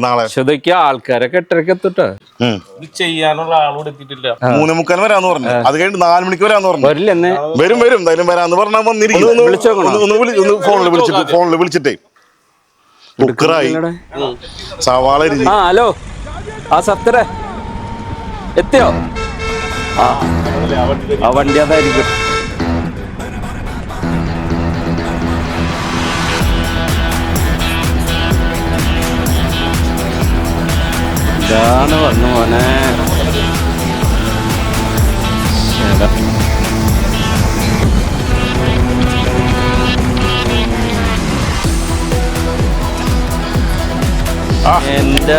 നാളെ ആൾക്കാരൊക്കെ 8:30 എത്തിട്ടാ ചെയ്യാനുള്ള ആളോട് എത്തിയിട്ടില്ല. 3:45 വരാന്ന് പറഞ്ഞു. അത് കഴിഞ്ഞിട്ട് 4 മണിക്ക് വരാന്ന് പറഞ്ഞു. വരും എന്തായാലും വരാന്ന് പറഞ്ഞാൽ വന്നിരിക്കും. ഫോണിൽ വിളിച്ചിട്ടേ കുക്കറായി സവാള. ഹലോ, ആ സത്തറ എത്തിയോ? ആ വണ്ടി അതായിരിക്കും. ഇതാണ് വന്നു മോനെ. എന്റെ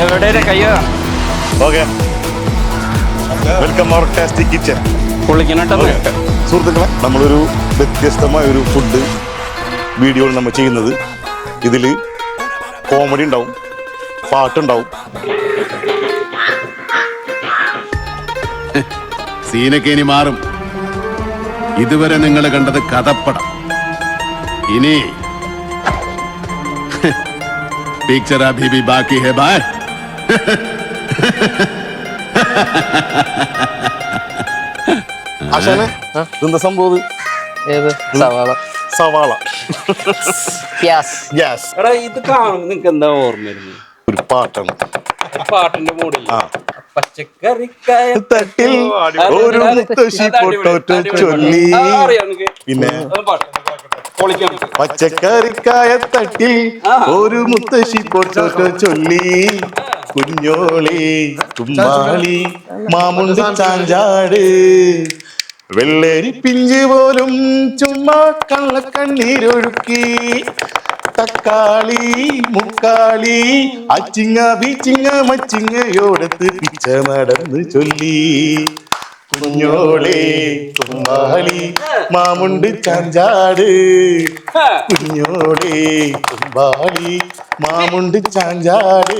എവിടെ കയ്യോ? Okay, welcome our tasty kitchen. സുഹൃത്തുക്കളെ, നമ്മളൊരു വ്യത്യസ്തമായ ഒരു ഫുഡ് വീഡിയോ നമ്മൾ ചെയ്യുന്നത്. ഇതിൽ കോമഡി ഉണ്ടാവും, പാട്ടുണ്ടാവും. സീനൊക്കെ ഇനി മാറും. ഇതുവരെ നിങ്ങൾ കണ്ടത് കഥപ്പടം. ഇനി പിക്ചർ അഭി ഭി ബാക്കി ഹെ ബായ്. ആശാനെ, എന്താ സംഭവം? സവാള ഇത് കാണുമ്പോ നിനക്ക് എന്താ ഓർമ്മ വരുന്നത്? ഒരു പാട്ടാണ്. പാട്ടിന്റെ മൂടിൽ പച്ചക്കറിക്കായ തട്ടിൽ ഒരു മുത്തശ്ശി പൊട്ടോറ്റോ ചൊല്ലി. പിന്നെ പച്ചക്കറിക്കായ തട്ടിൽ ഒരു മുത്തശ്ശി പൊട്ടോറ്റോ ചൊല്ലി. കുഞ്ഞോളി തുമ്മാളി മാമുണ്ട് ചാഞ്ചാട്. വെള്ളരി പിഞ്ച് പോലും ചുമ്മാ കള്ളക്കണ്ണീരൊഴുക്കി. തക്കാളി മുക്കാളി അച്ചിങ്ങ ബീച്ചിങ്ങ മച്ചിങ്ങയോടത്ത് പിച്ച നടന്ന് ചൊല്ലി. കുഞ്ഞോളെ തുമ്പാളി മാമുണ്ട് ചാഞ്ചാട്. കുഞ്ഞോളെ തുമ്പാളി മാമുണ്ട് ചാഞ്ചാട്.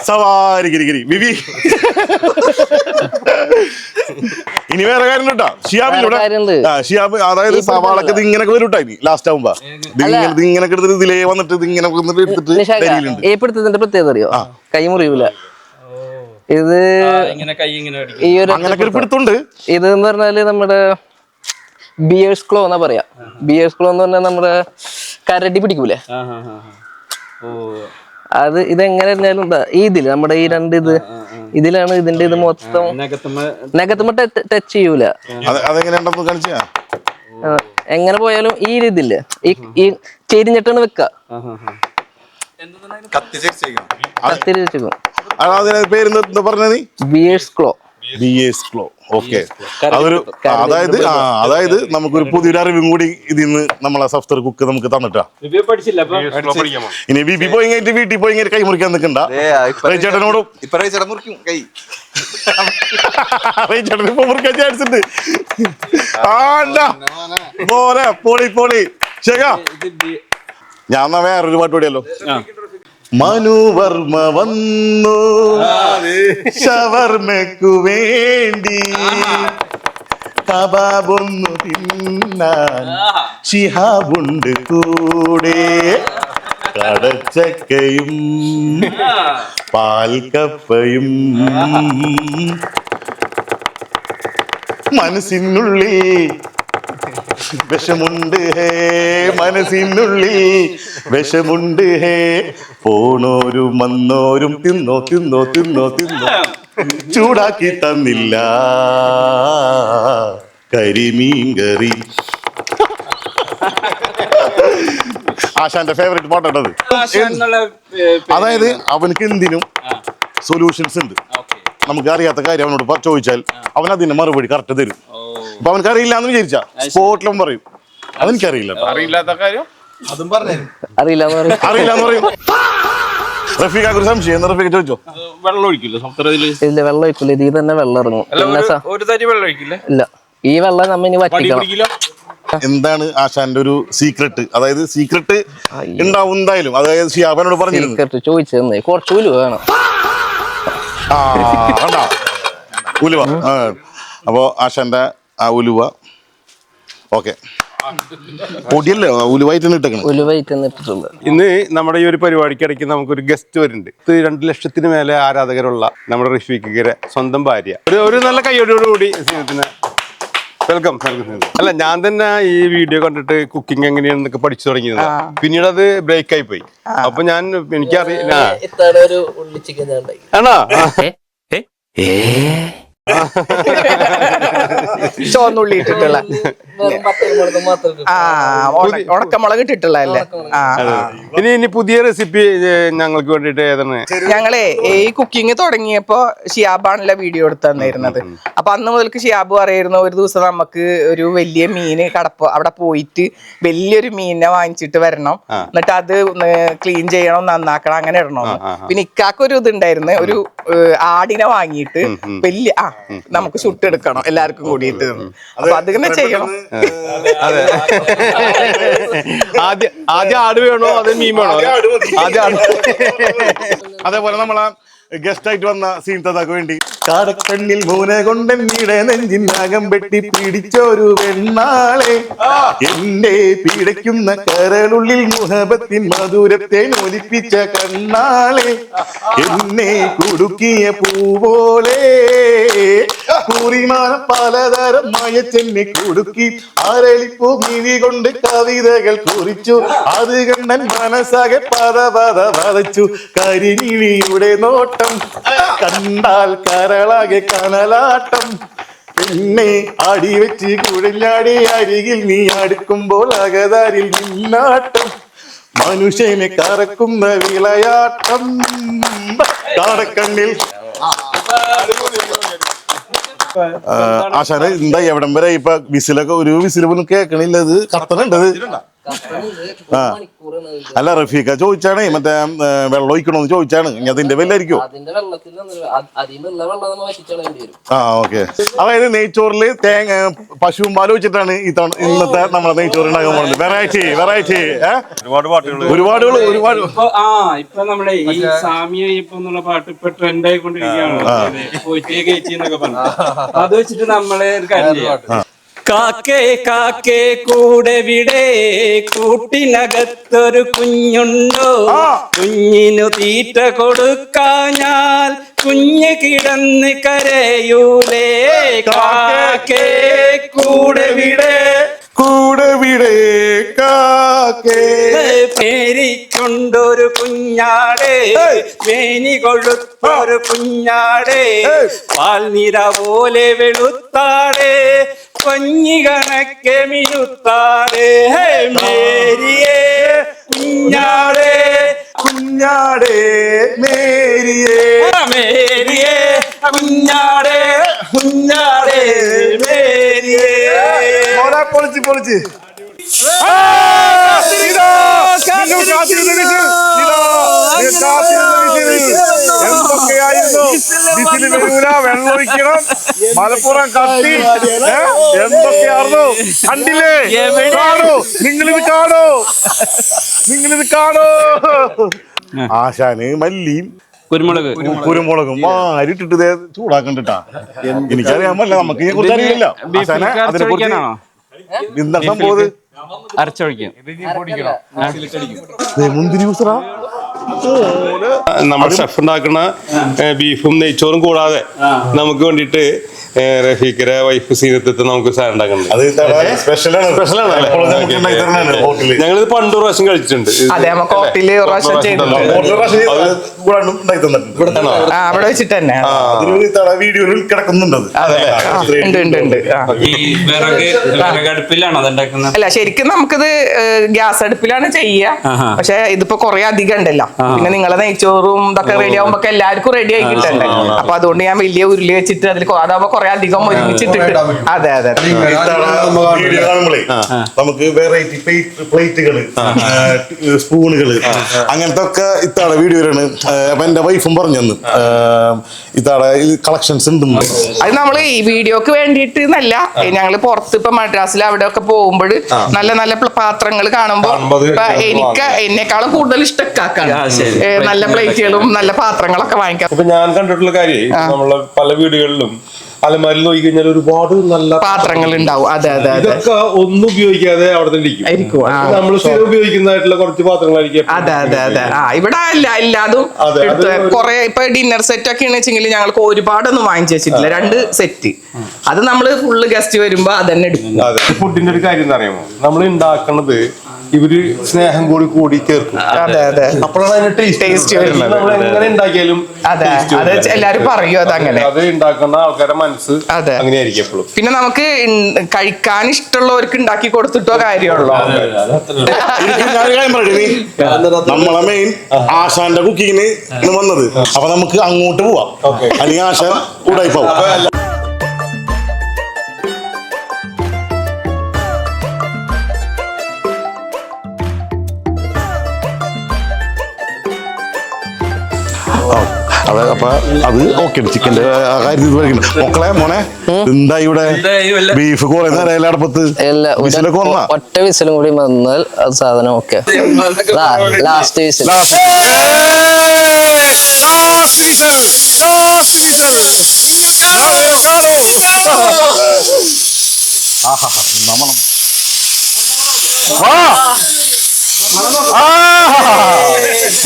സവാരി ഗിരിഗിരി ബിബി. ഇനി വേറെ കാര്യം കേട്ടോ, ഷിയാബിലൂടെ ഷിയാബ്. അതായത് സവാളൊക്കെ ഇത് ഇങ്ങനെ വരും ഇനി ലാസ്റ്റ് ആവുമ്പോ ഇങ്ങനെ എടുത്തിട്ട് ഇതിലേ വന്നിട്ട് ഇത് ഇങ്ങനെ എടുത്തിട്ട് പ്രത്യേകത അറിയോ? കൈ മുറിയൂല. ഇത് ഈ ഒരു ഇത് എന്ന് പറഞ്ഞാല് നമ്മുടെ ബിയേഴ്സ് ക്ലോ എന്നാ പറയാ. ബിയേഴ്സ് ക്ലോ എന്ന് പറഞ്ഞാൽ നമ്മുടെ കരടി പിടിക്കൂലേ, അത്. ഇതെങ്ങനെ ഇരുന്നാലും ഈ ഇതില് നമ്മുടെ ഈ രണ്ട് ഇതിലാണ് ഇതിന്റെ ഇത് മൊത്തം നഖത്തുമ്പോ ടച്ച് ചെയ്യൂല. എങ്ങനെ പോയാലും ഈ ഇതില്ലേ, ഈ ചെരിഞ്ഞിട്ടാണ് വെക്ക. അതായത് നമുക്കൊരു പുതിയൊരു അറിവും കൂടി ഇതിന്ന് നമ്മളെ സഫ്തർ കുക്ക് നമുക്ക് തന്നിട്ടാ. ഇനി ബിബി പോയി വീട്ടിൽ പോയി കൈ മുറിക്കാൻ നിൽക്കണ്ട. ചേട്ടനോടും ചേട്ടൻ ഇപ്പൊ മുറിക്കാൻ ചാൻസ് ഉണ്ട്. പോളി പോളി ശരിയാ. ഞാൻ എന്നാ വേറൊരു പാട്ട് പാടിയല്ലോ. മനുവർമ്മ വന്നു ഷവർമ്മയ്ക്കു വേണ്ടി. കബാബൊന്നു തിന്നാൻ ഷിഹാബുണ്ട് കൂടെ. കടച്ചക്കയും പാൽക്കപ്പയും മനസ്സിനുള്ളിൽ വിഷമുണ്ട് ഹേ, മനസ്സിനുള്ളിൽ വിഷമുണ്ട് ഹേ. പോണോരും വന്നോരും തിന്നോ തിന്നോ തിന്നോ തിന്നോ ചൂടാക്കി തന്നില്ല കരിമീൻ കറി. ആശാന്റെ ഫേവറേറ്റ് പാട്ടാണത്. അതായത് അവനക്ക് എന്തിനും സൊല്യൂഷൻസ് ഉണ്ട്. നമുക്ക് അറിയാത്ത കാര്യം അവനോട് ചോദിച്ചാൽ അവൻ അതിന്റെ മറുപടി കറക്റ്റ് തരും. അപ്പൊ അവനക്ക് അറിയില്ല എന്ന് വിചാരിച്ചാ സ്പോട്ടിലും പറയും അതെനിക്കറിയില്ല, അറിയില്ലാത്ത കാര്യം അതും പറഞ്ഞു അറിയില്ല എന്ന് പറയും. റഫീഖ് ഒരു സംശയം, റഫീഖ് ചോദിച്ചോ. വെള്ളം ഒഴിക്കില്ല? ഇല്ല, വെള്ളം ഒഴിക്കില്ല. ഇതിൽ തന്നെ വെള്ളം ഇറങ്ങും. ഒരു തരി വെള്ളം ഒഴിക്കില്ല? ഇല്ല, ഈ വെള്ളം നമ്മ ഇനി വറ്റിക്കണം. എന്താണ് ആശാന്റെ ഒരു സീക്രട്ട്? അതായത് സീക്രട്ട് ഉണ്ടാവും എന്തായാലും. അതായത് ഷിയാബനോട് പറഞ്ഞു ചോദിച്ചത് കുറച്ച് ഉലുവ വേണം. ഉലുവ. അപ്പോ ആശാന്റെ ആ ഉലുവ. ഓക്കെ, പൊടിയല്ലേ ഉലുവായിട്ട് ഇട്ടേക്കണം. ഉലുവായിട്ട് ഇട്ടിട്ടുള്ളത്. ഇന്ന് നമ്മുടെ ഈ ഒരു പരിപാടിക്കിടയ്ക്ക് നമുക്കൊരു ഗസ്റ്റ് വരുന്നുണ്ട്. 2 ലക്ഷത്തിന് മേലെ ആരാധകരുള്ള നമ്മുടെ റഫീഖിന്റെ സ്വന്തം ഭാര്യ. ഒരു നല്ല കയ്യോടുകൂടി സ്നേഹത്തിന് വെൽക്കം. അല്ല, ഞാൻ തന്നെ ഈ വീഡിയോ കണ്ടിട്ട് കുക്കിംഗ് എങ്ങനെയാണെന്നൊക്കെ പഠിച്ചു തുടങ്ങിയത്. പിന്നീട് അത് ബ്രേക്ക് ആയി പോയി. അപ്പൊ എനിക്കറിയാം. ആണോ? ചുവന്നുള്ളി ഇട്ടിട്ടുള്ള ഉണക്കമുളക് ഇട്ടിട്ടുള്ളതല്ലേ. ഇനി പുതിയ റെസിപ്പി ഞങ്ങൾക്ക് വേണ്ടിട്ട് ഏതാണ്? ഞങ്ങളെ ഈ കുക്കിംഗ് തുടങ്ങിയപ്പോ ഷിയാബാണല്ലോ വീഡിയോ എടുത്ത് തന്നിരുന്നത്. അപ്പൊ അന്ന് മുതൽക്ക് ഷിയാബ് പറയായിരുന്നു ഒരു ദിവസം നമുക്ക് ഒരു വലിയ മീന് അവിടെ പോയിട്ട് വലിയൊരു മീനിനെ വാങ്ങിച്ചിട്ട് വരണം, എന്നിട്ട് അത് ക്ലീൻ ചെയ്യണം, നന്നാക്കണം, അങ്ങനെ ഇടണം. പിന്നെ ഇക്കാക്കൊരു ഇതുണ്ടായിരുന്നു, ഒരു ആടിനെ വാങ്ങിയിട്ട് വലിയ നമുക്ക് ചുട്ടെടുക്കണം എല്ലാവർക്കും കൂടിയിട്ട്. അപ്പൊ അതിങ്ങനെ ചെയ്യണം. അതെ, ആദ്യം ആട് വേണോ അതേ മീൻ വേണോ? ആദ്യം ആട്. അതേപോലെ നമ്മളെ ഗസ്റ്റ് ആയിട്ട് വന്ന സീൻതക്ക് വേണ്ടി കാടക്കണ്ണിൽ മൂന കൊണ്ടെന്നീടെ നെഞ്ചിനാകം വെട്ടി പിടിച്ചൊരു വെണ്ണാളെ, എന്റെ പീഡയ്ക്കുന്ന കരളുള്ളിൽ മുഹബത്തിൻ മധുരത്തെ ഒലിപ്പിച്ച കണ്ണാളെ, എന്നെ കുടുക്കിയ പൂപോലെ കുറിമാനം പലതരം മയച്ചെന്നെ കുടുക്കി അരളിപ്പൂ മിഴി കൊണ്ട് കവിതകൾ കുറിച്ചു, അത് കണ്ണൻ മനസ്സാകെ പതച്ചു. കരിമിഴിയുടെ നോട്ടം കണ്ടാൽ കരളാകെ കനലാട്ടം, എന്നെ അടിവെച്ച് കുഴഞ്ഞാടി അരികിൽ നീ അടുക്കുമ്പോൾ അകതാരിൽ നിന്നാട്ടം, മനുഷ്യനെ കറക്കുന്ന വിളയാട്ടം കാടക്കണ്ണിൽ. ആശാനെ എന്താ എവിടം വരെ ഇപ്പൊ വിസിലൊക്കെ ഒരു വിസിൽ പോലും കേൾക്കണില്ല, ഇത് കത്തണുണ്ടത്. ആ അല്ല, റഫീഖ ചോദിച്ചാണ് മറ്റേ വെള്ളം ഒഴിക്കണോന്ന് ചോദിച്ചാണ്. ഇനി അതിന്റെ വെല്ലായിരിക്കും. ആ ഓക്കെ. അതായത് നെയ്ച്ചോറില് പശുവും പാല് വെച്ചിട്ടാണ് ഇന്നത്തെ നമ്മളെ നെയ്ച്ചോറ് ഉണ്ടാക്കാൻ പോകുന്നത്. വെറൈറ്റി ഒരുപാട്. ഇപ്പൊ നമ്മുടെ ഈ സാമിയ എന്നുള്ള പാട്ട് ഇപ്പൊ ട്രെൻഡ് ആയിക്കൊണ്ടിരിക്കുകയാണ്. അത് വെച്ചിട്ട് നമ്മളെ ഒരു കാര്യം ചെയ്യാം. കാക്കേ കാക്കേ കൂടെ വിടെ കൂട്ടിനകത്തൊരു കുഞ്ഞുണ്ടോ, കുഞ്ഞിനു തീറ്റ കൊടുക്കാഞ്ഞാൽ കുഞ്ഞ് കിടന്ന് കരയൂലേ. കാക്കേ കൂടെ വിടെ കാക്കേ പേരിക്കൊണ്ടൊരു കുഞ്ഞാടേ, മേനി കൊഴുത്തൊരു കുഞ്ഞാടേ, പാൽനിര പോലെ വെളുത്താടേ, കൊഞ്ഞി കണക്കെ മിനുത്താടേ, മേരിയേ കുഞ്ഞാടേ മേരിയേ കുഞ്ഞാടേ മേരിയേ. പൊളിച്ച് എന്തൊക്കെയായിരുന്നു വിസില് വരൂല, വെള്ളമൊഴിക്കണം, മലപ്പുറം കത്തി, എന്തൊക്കെയായിരുന്നു കണ്ടില്ലേ? നിങ്ങളിത് കാണോ. ആശാന് മല്ലിയും കുരുമുളകും മാരിട്ടിട്ട് ചൂടാക്കണ്ടിട്ടാ. എനിക്കറിയാൻ പറ്റില്ല, നമുക്ക് ഇതിനെ കുറിച്ച് അറിയില്ല. ആശാനെ അതിനെ കുറിച്ച് എന്താ സംഭവം? അരച്ചൊഴിക്കും. മുന്തിരി യൂസറാ നമ്മുടെ ഷെഫ് ഉണ്ടാക്കുന്ന ബീഫും നെയ്ച്ചോറും കൂടാതെ നമുക്ക് വേണ്ടിട്ട് റഫീഖിന്റെ വൈഫ് സീനത്ത് നമുക്ക് സാധനം ഉണ്ടാക്കുന്നത്. ഞങ്ങളിത് പണ്ട് പ്രാവശ്യം കഴിച്ചിട്ടുണ്ട്. അവിടെ വെച്ചിട്ട് തന്നെ വീഡിയോയിൽ കിടക്കുന്നുണ്ട്. അല്ല, ശരിക്കും നമുക്കിത് ഗ്യാസ് അടുപ്പിലാണ് ചെയ്യുക. പക്ഷെ ഇതിപ്പോ കുറെ അധികം ഉണ്ടല്ലോ. പിന്നെ നിങ്ങളെ നെയ്ച്ചോറും ഇതൊക്കെ റെഡി ആകുമ്പോ എല്ലാവർക്കും റെഡി ആയി കിട്ടണ്ടേ. അപ്പൊ അതുകൊണ്ട് ഞാൻ വലിയ ഉരുളി വെച്ചിട്ട് അതിൽ അതാവുമ്പോ കുറെ അധികം ഒരുമിച്ചിട്ടിട്ട്. അതെ. നമുക്ക് വെറൈറ്റി പ്ലേറ്റുകള്, സ്പൂണുകള്, അങ്ങനത്തെ ഒക്കെ ഇത്താടെ വീഡിയോയിലാണ്. അപ്പൊ എന്റെ വൈഫും പറഞ്ഞെന്ന് ഇത്താടെ കളക്ഷൻസ് ഉണ്ട്. അത് നമ്മള് ഈ വീഡിയോക്ക് വേണ്ടിയിട്ട് എന്നല്ല, ഞങ്ങള് പുറത്ത് ഇപ്പൊ മദ്രാസിൽ അവിടെ ഒക്കെ പോകുമ്പോൾ നല്ല നല്ല പാത്രങ്ങൾ കാണുമ്പോ ഇപ്പൊ എന്നെക്കാളും കൂടുതൽ ഇഷ്ടക്കാക്കാണ് നല്ല പ്ലേറ്റുകളും നല്ല പാത്രങ്ങളൊക്കെ വാങ്ങിക്കാം. ഇപ്പൊ ഞാൻ കണ്ടിട്ടുള്ള കാര്യം നമ്മളെ പല വീടുകളിലും അലമാരിൽ നോക്കി കഴിഞ്ഞാൽ ഒരുപാട് നല്ല പാത്രങ്ങൾ ഉണ്ടാവും. അതെ അതെ അതെ ഇതൊക്കെ ഒന്നും ഉപയോഗിക്കാതെ അവിടെ തന്നെ ഇരിക്കും. നമ്മൾ സ്ഥിരം ഉപയോഗിക്കുന്നതായിട്ടുള്ള കുറച്ച് പാത്രങ്ങളായിരിക്കും. അതെ അതെ അതെ ഇവിടെ എല്ലാതും കൊറേ ഇപ്പൊ ഡിന്നർ സെറ്റ് ഒക്കെ വെച്ചെങ്കിൽ ഞങ്ങൾക്ക് ഒരുപാടൊന്നും വാങ്ങിച്ചു വെച്ചിട്ടില്ല. 2 സെറ്റ് അത് നമ്മള് ഫുള്ള് ഗസ്റ്റ് വരുമ്പോ അതന്നെ എടുക്കും. അതെ, ഫുഡിന്റെ ഒരു കാര്യം എന്താ അറിയാമോ, നമ്മൾ ഉണ്ടാക്കണത് ഇവര് സ്നേഹം കൂടി ചേർക്കും. അതെ അതെ അപ്പോഴാണ് അതിന്റെ ടേസ്റ്റ് വരുന്നത്. നമ്മൾ എങ്ങനെ ഉണ്ടാക്കിയാലും അതെ അത് എല്ലാരും പറയും അതങ്ങനെ. അത് ഉണ്ടാക്കുന്ന ആൾക്കാരുടെ മനസ്സ് അങ്ങനെയായിരിക്കും എപ്പോഴും. പിന്നെ നമുക്ക് കഴിക്കാൻ ഇഷ്ടമുള്ളവർക്ക് ഉണ്ടാക്കി കൊടുത്തിട്ടോ കാര്യമുള്ളൂ. നമ്മളെ മെയിൻ ആശാന്റെ കുക്കിങ്ങിന് വന്നത്. അപ്പൊ നമുക്ക് അങ്ങോട്ട് പോവാം, അല്ലെങ്കിൽ ആശാൻ ഉടായി പോവാം. അതെ, അപ്പൊ അത് ഓക്കെ. ചിക്കന്റെ കാര്യത്തിൽ മക്കളെ മോനെ എന്താ ഇവിടെ ബീഫ് കുറെ നേരം അടപ്പത്ത് വിസിലൊക്കെ വന്നാ? ഒറ്റ വിസിലും കൂടി വന്നാൽ അത് സാധനം ഓക്കെ. ലാസ്റ്റ് വിസിൽ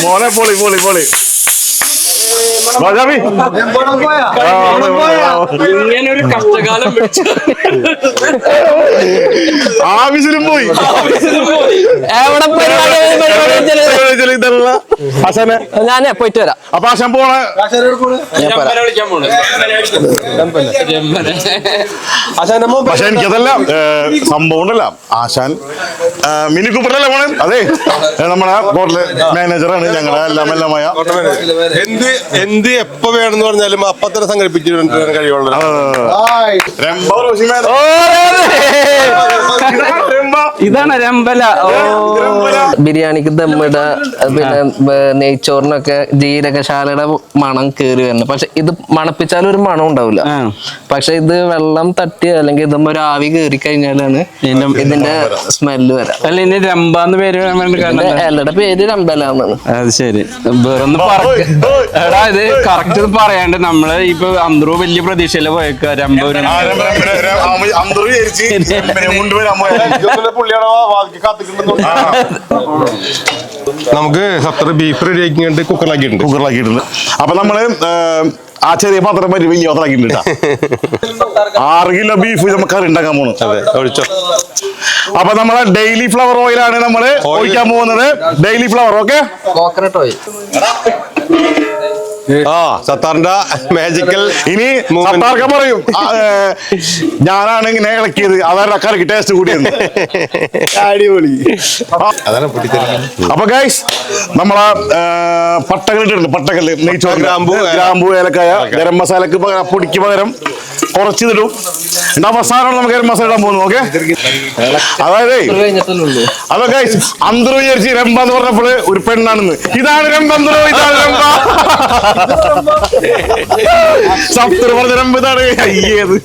മോനെ പൊളി പൊളി പൊളി. ഇങ്ങനെ ഒരു കഷ്ടകാലം ആവശ്യം പോയി. ഞാനേ പോയിട്ട് വരാം. അപ്പൊ ആശാൻ പോണേ പക്ഷെ എനിക്കതല്ല സംഭവം ഉണ്ടല്ല. ആശാൻ മിനി കൂപ്പറല്ലേ പോണേ? അതെ, നമ്മളെ ഹോട്ടല് മാനേജറാണ്, ഞങ്ങളുടെ എല്ലാമായ. എന്ത് എപ്പോ വേണമെന്ന് പറഞ്ഞാലും അപ്പൊ തന്നെ സംഘടിപ്പിച്ചു കഴിയുള്ളൂ. ഇതാണ് രമ്പല. ബിരിയാണിക്ക് ദമ്മിട, പിന്നെ നെയ്ച്ചോറിനൊക്കെ ജീരകശാലയുടെ മണം കേറി വരുന്നത്. പക്ഷെ ഇത് മണപ്പിച്ചാലും ഒരു മണം ഉണ്ടാവില്ല. പക്ഷെ ഇത് വെള്ളം തട്ടി അല്ലെങ്കിൽ ഇതുമ്പോ ഒരു ആവി കേറി കഴിഞ്ഞാലാണ് ഇതിന്റെ സ്മെല്ല് വരാം. അല്ല, ഇനി രമ്പാന്ന് പേര് എല്ലാരുടെ പേര് രമ്പലാന്നാണ്. അത് ശരി. വേറൊന്ന് എടാ, ഇത് കറക്റ്റ് പറയാണ്ട് നമ്മള് ഇപ്പൊ അന്തരൂ വലിയ പ്രതീക്ഷയില് പോയേക്ക രമ്പ. നമുക്ക് സത്തറ് ബീഫ് റെഡി ആക്കിയിട്ട് കുക്കറിലാക്കിയിട്ടുണ്ട്. അപ്പൊ നമ്മള് ആ ചെറിയ പാത്രം വലിയ പാത്രമാക്കിയിട്ടുണ്ട്. 6 കിലോ ബീഫ് നമുക്ക് കറി ഉണ്ടാക്കാൻ പോണു. ഒഴിച്ചോ. അപ്പൊ നമ്മളെ ഡെയിലി ഫ്ലവർ ഓയിലാണ് നമ്മള് ഒഴിക്കാൻ പോകുന്നത്. Daily flower. Okay, coconut oil. സത്താറിന്റെ മാജിക്കൽ. ഇനി സത്താർക്ക് പറയും ഞാനാണ് ഇങ്ങനെ ഇളക്കിയത്, അവരുടെ കറിക്ക് ടേസ്റ്റ് കൂടിയത്. അടിപൊളി. അപ്പൊ ഗൈസ് നമ്മളെ പട്ടകൾ ഇട്ടിട്ടുണ്ട്. പട്ടക്കല്ല്, നെയ്ച്ചോറ്, ഗ്രാമ്പൂ, ഏലക്കായ, ഗരം മസാലക്ക് പൊടിക്ക് പകരം കുറച്ച് ഇതിടും. അവസാനമാണ് നമുക്ക് ഗരം മസാല ഇടാൻ പോകുന്നത്. ഓക്കെ, അതായത് അപ്പൊ ഗൈസ് അന്തർ വിചാരിച്ച് രമ്പ എന്ന് പറഞ്ഞപ്പോൾ ഒരു പെണ്ണാണെന്ന്. ഇതാണ് രമ്പ, ഇതാണ് രമ്പ. സപ്തർ പറഞ്ഞ രമ്പ ഇതാണ്. അയ്യേത്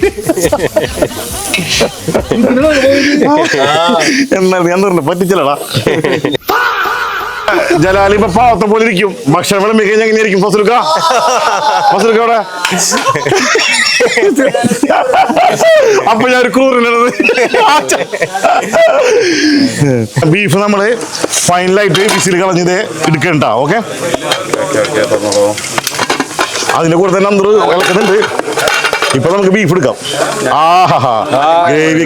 എന്നാ ഞാൻ പറഞ്ഞു പറ്റിച്ചല്ലടാ. ജലാലി ഇപ്പൊ പാവത്തെ പോലെ ഇരിക്കും. ഭക്ഷണം വിളമ്പി കഴിഞ്ഞാൽ എങ്ങനെയായിരിക്കും? ഫസലുക്ക അവിടെ. അപ്പൊ ഞാൻ ഒരു ക്രൂറിനത്. ബീഫ് നമ്മള് ഫൈനലായിട്ട് വിസിൽ കളഞ്ഞത് എടുക്കണ്ട. ഓക്കെ, അതിന്റെ കൂടെ തന്നെ അന്തർ ഇളക്കുന്നുണ്ട്. ഇപ്പൊ നമുക്ക് ബീഫ് എടുക്കാം. ആഹാ,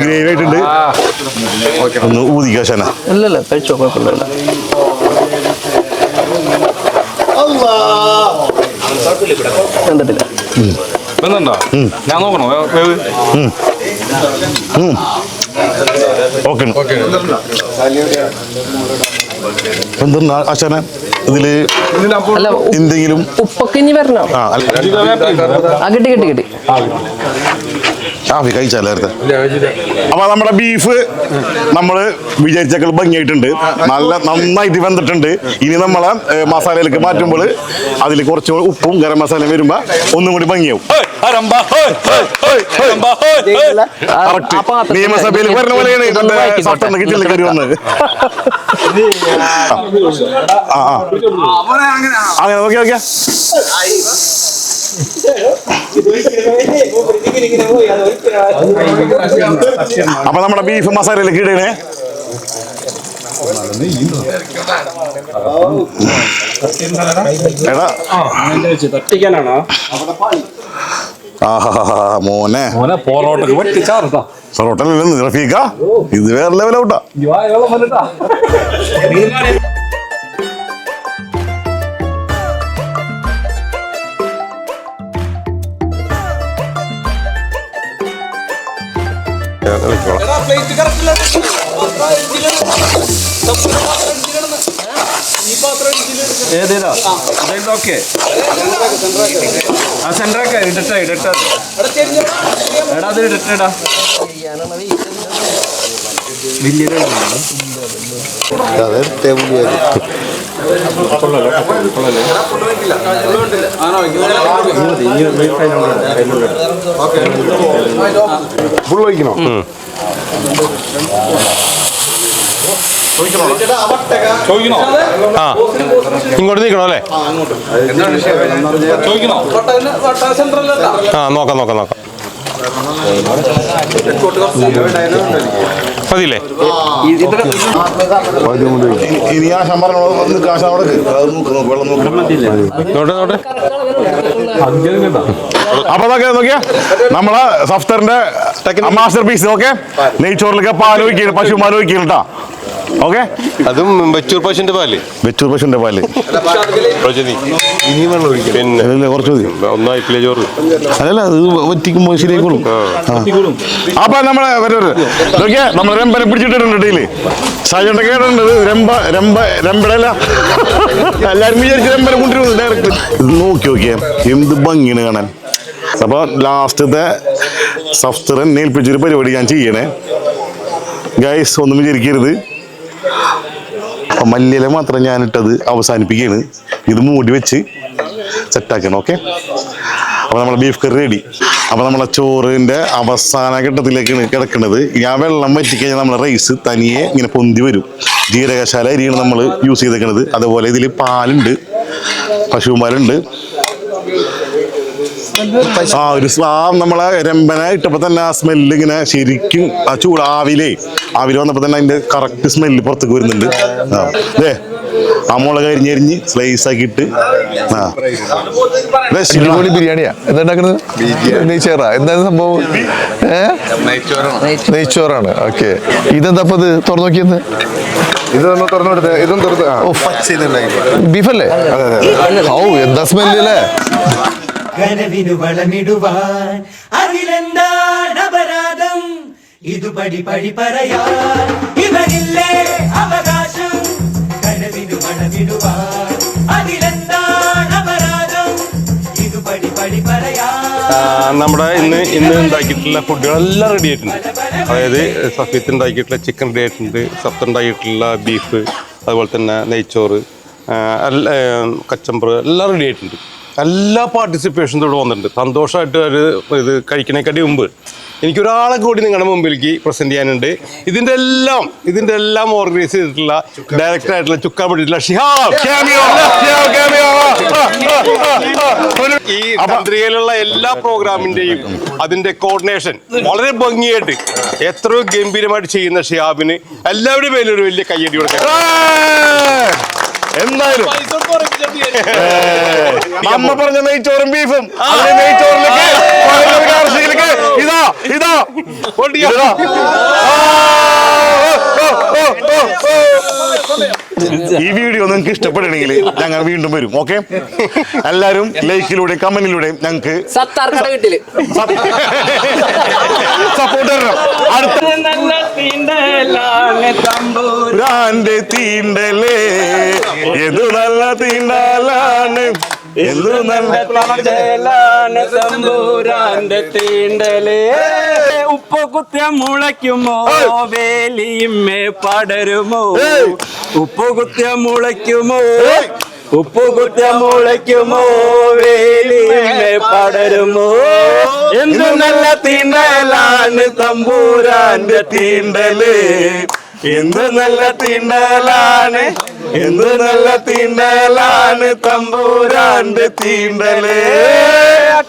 ഗ്രേവി ആയിട്ടുണ്ട്. ഒന്ന് ഊതിക്കാ ശന. ഇല്ലല്ല, കഴിച്ചോ, കുഴപ്പമില്ല. കണ്ടിട്ടില്ല. ഞാൻ നോക്കണോ? ഓക്കെ. എന്താ ആശാന ഇതില് അല്ല, എന്തെങ്കിലും ഉപ്പൊക്കെ ഇനി വരണോ? കിട്ടി. ഷാഫി കഴിച്ചാലായിരുന്നു. അപ്പൊ നമ്മുടെ ബീഫ് നമ്മള് വിചാരിച്ചേക്കാൾ ഭംഗിയായിട്ടുണ്ട്. നന്നായിട്ട് വെന്തിട്ടുണ്ട്. ഇനി നമ്മളെ മസാലയിലേക്ക് മാറ്റുമ്പോൾ അതിൽ കുറച്ച് ഉപ്പും ഗരം മസാലയും വരുമ്പോ ഒന്നും കൂടി ഭംഗിയാവും. നിയമസഭയിൽ പറഞ്ഞ പോലെയാണ് സട്ടന്ന് കിട്ടില്ല കയറി വന്നത്. അങ്ങനെ ഓക്കെ. അപ്പൊ നമ്മുടെ ബീഫ് മസാലയിലേക്ക് ഇടണേ. എടാ മോനെ പൊറോട്ടല്ലേ റഫീഖ, ഇത് വേറെ ലെവലൗട്ടാ. ഏതേതാ ഓക്കെ ആ സെന്ററൊക്കെ ഇടട്ടാ എടാ അത് ഇടട്ടാ വലിയ ഫുൾ വയ്ക്കണോ? ആ ഇങ്ങോട്ട് നിൽക്കണോ അല്ലേ? ആ നോക്കാം മതിയില്ലേ? ഇനി ആ ശമ്പളം വെള്ളം നോട്ടെ അപ്പൊ അതൊക്കെ നോക്കിയാ നമ്മളെ സഫ്തറിന്റെ മാസ്റ്റർ പീസ്. ഓക്കെ, നെയ്ച്ചോറിലൊക്കെ പാൽ ഒഴിക്കണം, പശു പാൽ ഒഴിക്കണം കേട്ടാ. ഓക്കെ, അതും വെച്ചൂർ പശുവിന്റെ പാല്. വെച്ചൂർ പശുവിന്റെ പാല് പിന്നെ കുറച്ച് മതി. ഒന്നായിട്ടില്ലേ ചോറ്? അതല്ല, അത് വറ്റിക്കുമ്പോ ശരിയായിക്കോളും. അപ്പൊ നമ്മളെ നോക്കിയാ നമ്മൾ രമ്പനെ പിടിച്ചിട്ടുണ്ട് ഡീല്. സാജന്റെ കേട്ടിട്ടുണ്ട് രമ്പടല്ല, എല്ലാരും വിചാരിച്ച് രമ്പനെ കൊണ്ടിരുന്നു ഡയറക്റ്റ്. ഇത് നോക്കിയേ എന്ത് ഭംഗിയാണ് കാണാൻ. അപ്പൊ ലാസ്റ്റത്തെ സഫ്തറൻ ഏൽപ്പിച്ചൊരു പരിപാടി ഞാൻ ചെയ്യണേ ഗൈസ്, ഒന്നും വിചാരിക്കരുത്. മല്ലിയില മാത്രം ഞാനിട്ടത് അവസാനിപ്പിക്കുകയാണ്. ഇത് മൂടി വെച്ച് സെറ്റാക്കണം. ഓക്കെ, അപ്പോൾ നമ്മളെ ബീഫ് കറി റെഡി. അപ്പോൾ നമ്മളെ ചോറിൻ്റെ അവസാന ഘട്ടത്തിലേക്കാണ് കിടക്കുന്നത്. ആ വെള്ളം വറ്റിക്കഴിഞ്ഞാൽ നമ്മളെ റൈസ് തനിയെ ഇങ്ങനെ പൊന്തി വരും. ജീരകശാല അരിയാണ് നമ്മൾ യൂസ് ചെയ്തേക്കുന്നത്. അതുപോലെ ഇതിൽ പാലുണ്ട്, പശുപാലുണ്ട്. നമ്മളെ രമ്പന ഇട്ടപ്പോ തന്നെ ആ സ്മെല്ല് ഇങ്ങനെ ശരിക്കും ആ ചൂട് ആവിൽ വന്നപ്പോ തന്നെ അതിന്റെ കറക്റ്റ് സ്മെല്ല് പുറത്തേക്ക് വരുന്നുണ്ട്. അതെ, ആ മുളക് അരിഞ്ഞരിഞ്ഞ് സ്ലൈസ് ആക്കിയിട്ട് ബിരിയാണിയാ എന്താ നെയ്ച്ചോറാ? എന്താണ് സംഭവം? നെയ്ച്ചോറാണ്. ഓക്കെ, ഇതെന്താ ഇത് തുറന്നു നോക്കിയെന്ന്? ഇതൊന്ന് തുറന്നെടുത്ത് ഇതും ബീഫല്ലേ? ഓ എന്താ സ്മെല്ലേ. കനവിനു വളമിടുവാൻ അതിലെന്താണ് അപരാധം? ഇതു പടി പറയാൻ ഇവരില്ലേ അവകാശം? കനവിനു വളമിടുവാൻ അതിലെന്താണ് അപരാധം? ഇതു പടി പറയാൻ. നമ്മുടെ ഇന്ന് ഉണ്ടാക്കിയിട്ടുള്ള ഫുഡുകളെല്ലാം റെഡി ആയിട്ടുണ്ട്. അതായത് സഫീത്ത് ഉണ്ടാക്കിയിട്ടുള്ള ചിക്കൻ റെഡി ആയിട്ടുണ്ട്, സഫ്ത് ഉണ്ടാക്കിയിട്ടുള്ള ബീഫ്, അതുപോലെ തന്നെ നെയ്ച്ചോറ്, കച്ചമ്പറ് എല്ലാം റെഡി ആയിട്ടുണ്ട്. എല്ലാ പാർട്ടിസിപ്പേഷനും ഇവിടെ വന്നിട്ടുണ്ട്. സന്തോഷമായിട്ട് ഒരു ഇത് കഴിക്കണേക്കാട്ടി മുമ്പ് എനിക്കൊരാളെ കൂടി നിങ്ങളുടെ മുമ്പിലേക്ക് പ്രസന്റ് ചെയ്യാനുണ്ട്. ഇതിന്റെ എല്ലാം ഓർഗനൈസ് ചെയ്തിട്ടുള്ള ഡയറക്ടർ ആയിട്ടുള്ള ചുക്കാൻ പിടിച്ചിട്ടുള്ള ഷിഹാബ്. ഈ പത്രികയിലുള്ള എല്ലാ പ്രോഗ്രാമിന്റെയും അതിന്റെ കോർഡിനേഷൻ വളരെ ഭംഗിയായിട്ട് എത്രയോ ഗംഭീരമായിട്ട് ചെയ്യുന്ന ഷിഹാബിന് എല്ലാവരുടെയും പേരിലൊരു വലിയ കയ്യടി കൊടുക്കാം. എന്തായാലും അമ്മ പറഞ്ഞ നെയ്ച്ചോറും ബീഫും നെയ്ച്ചോറിലേക്ക് ഇതാ ഈ വീഡിയോ നിങ്ങൾക്ക് ഇഷ്ടപ്പെടുകയാണെങ്കിൽ ഞങ്ങൾ വീണ്ടും വരും. ഓക്കെ, എല്ലാവരും ലൈക്കിലൂടെയും കമന്റിലൂടെയും ഞങ്ങൾക്ക് സപ്പോർട്ട് തരണം. അടുത്ത തീണ്ടലേ ഏതു നല്ല തീണ്ടാലാണ്, ഏതു നല്ല തമ്പൂരാന്റെ തീണ്ടലേ. ഉപ്പ് കുത്തിയ മുളയ്ക്കുമോ വേലിയുമേ പടരുമോ? ഉപ്പ് കുത്തിയ മുളയ്ക്കുമോ, ഉപ്പ് കുത്തിയ മുളയ്ക്കുമോ വേലിയുമേ പടരുമോ? എന്തു നല്ല തീണ്ടലാണ് തമ്പൂരാന്റെ തീണ്ടലേ. എന്ത് നല്ല തീണ്ടലാണ്, എന്ത് നല്ല തീണ്ടലാണ് തമ്പൂരാന്റെ തീണ്ടലേ.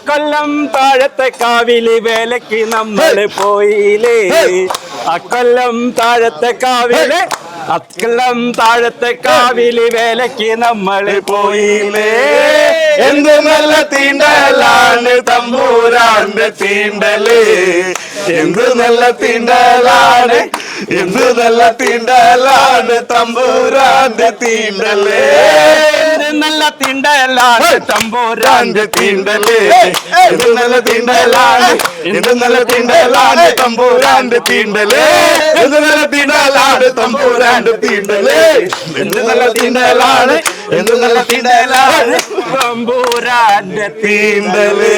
അക്കൊല്ലം താഴത്തെ കാവില് വേലയ്ക്ക് നമ്മള് പോയില്ലേ അക്കൊല്ലം താഴത്തെ കാവില് വേലയ്ക്ക് നമ്മള് പോയില്ലേ എന്ത് നല്ല തീണ്ടലാണ് തമ്പൂരാന്റെ തീണ്ടല് എന്ത് നല്ല തീണ്ടലാണ് തമ്പൂരാന്റെ തീണ്ടല് നല്ല തിണ്ടലാണ് തമ്പൂരാന്റെ തീണ്ടല് എന്ത് നല്ല തീണ്ടലാണ് തമ്പൂരാന്റെ തീണ്ടല് എന്ത് നല്ല തീണ്ടലാണ് തമ്പൂരാന്റെ തീണ്ടല് എന്ത് നല്ല തീണ്ടലാണ് തമ്പൂരാന്റെ തീണ്ടല്